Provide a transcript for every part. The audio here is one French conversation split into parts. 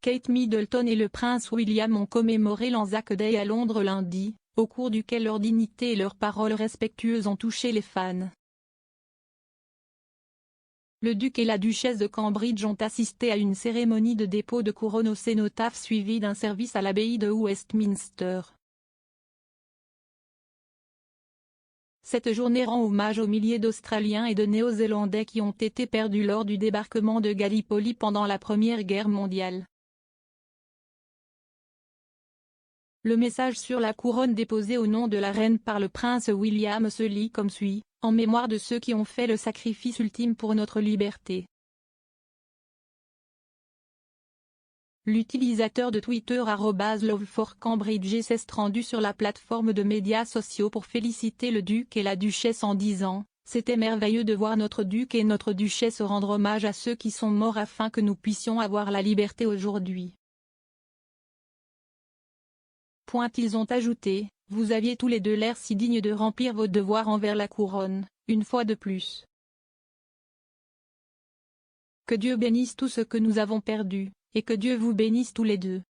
Kate Middleton et le prince William ont commémoré l'Anzac Day à Londres lundi, au cours duquel leur dignité et leurs paroles respectueuses ont touché les fans. Le duc et la duchesse de Cambridge ont assisté à une cérémonie de dépôt de couronne au cénotaphe suivie d'un service à l'abbaye de Westminster. Cette journée rend hommage aux milliers d'Australiens et de Néo-Zélandais qui ont été perdus lors du débarquement de Gallipoli pendant la Première Guerre mondiale. Le message sur la couronne déposée au nom de la reine par le prince William se lit comme suit: en mémoire de ceux qui ont fait le sacrifice ultime pour notre liberté. L'utilisateur de Twitter @love4cambridge s'est rendu sur la plateforme de médias sociaux pour féliciter le duc et la duchesse en disant: c'était merveilleux de voir notre duc et notre duchesse rendre hommage à ceux qui sont morts afin que nous puissions avoir la liberté aujourd'hui. Ils ont ajouté: vous aviez tous les deux l'air si digne de remplir vos devoirs envers la couronne, une fois de plus. Que Dieu bénisse tout ce que nous avons perdu, et que Dieu vous bénisse tous les deux.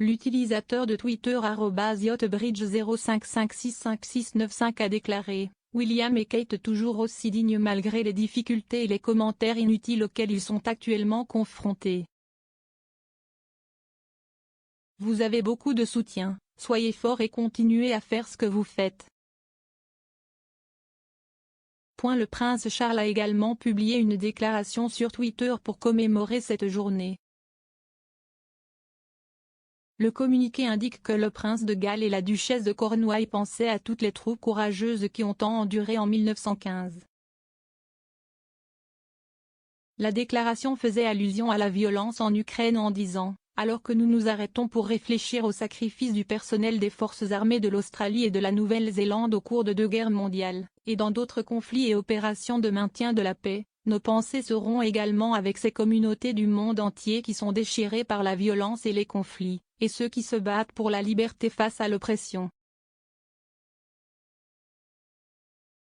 L'utilisateur de Twitter @yachtbridge05565695 a déclaré: William et Kate toujours aussi dignes malgré les difficultés et les commentaires inutiles auxquels ils sont actuellement confrontés. Vous avez beaucoup de soutien, soyez forts et continuez à faire ce que vous faites. Le prince Charles a également publié une déclaration sur Twitter pour commémorer cette journée. Le communiqué indique que le prince de Galles et la duchesse de Cornouailles pensaient à toutes les troupes courageuses qui ont tant enduré en 1915. La déclaration faisait allusion à la violence en Ukraine en disant: alors que nous nous arrêtons pour réfléchir au sacrifice du personnel des forces armées de l'Australie et de la Nouvelle-Zélande au cours de 2 guerres mondiales, et dans d'autres conflits et opérations de maintien de la paix, nos pensées seront également avec ces communautés du monde entier qui sont déchirées par la violence et les conflits, et ceux qui se battent pour la liberté face à l'oppression.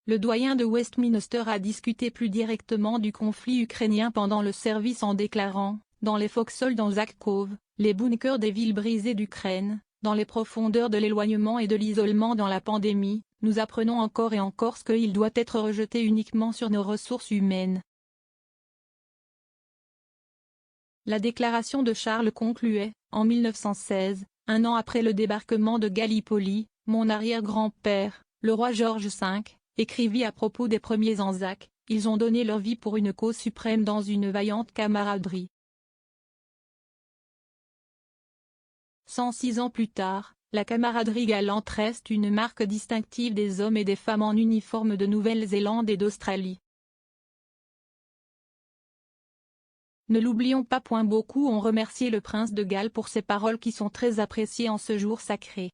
Le doyen de Westminster a discuté plus directement du conflit ukrainien pendant le service en déclarant: dans les foxholes d'Anzac Cove, les bunkers des villes brisées d'Ukraine, dans les profondeurs de l'éloignement et de l'isolement dans la pandémie, nous apprenons encore et encore ce qu'il doit être rejeté uniquement sur nos ressources humaines. La déclaration de Charles concluait: en 1916, un an après le débarquement de Gallipoli, mon arrière-grand-père, le roi George V, écrivit à propos des premiers Anzacs: ils ont donné leur vie pour une cause suprême dans une vaillante camaraderie. 106 ans plus tard, la camaraderie galante reste une marque distinctive des hommes et des femmes en uniforme de Nouvelle-Zélande et d'Australie. Ne l'oublions pas. Beaucoup ont remercié le prince de Galles pour ses paroles qui sont très appréciées en ce jour sacré.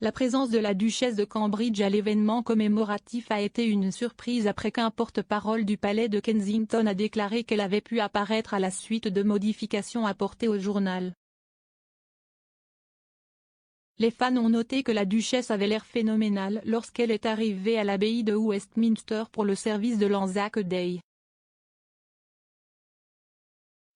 La présence de la duchesse de Cambridge à l'événement commémoratif a été une surprise après qu'un porte-parole du palais de Kensington a déclaré qu'elle avait pu apparaître à la suite de modifications apportées au journal. Les fans ont noté que la duchesse avait l'air phénoménal lorsqu'elle est arrivée à l'abbaye de Westminster pour le service de l'Anzac Day.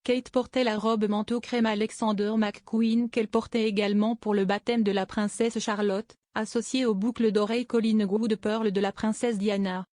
Kate portait la robe manteau crème Alexander McQueen qu'elle portait également pour le baptême de la princesse Charlotte, associée aux boucles d'oreilles Collingwood Pearl de la princesse Diana.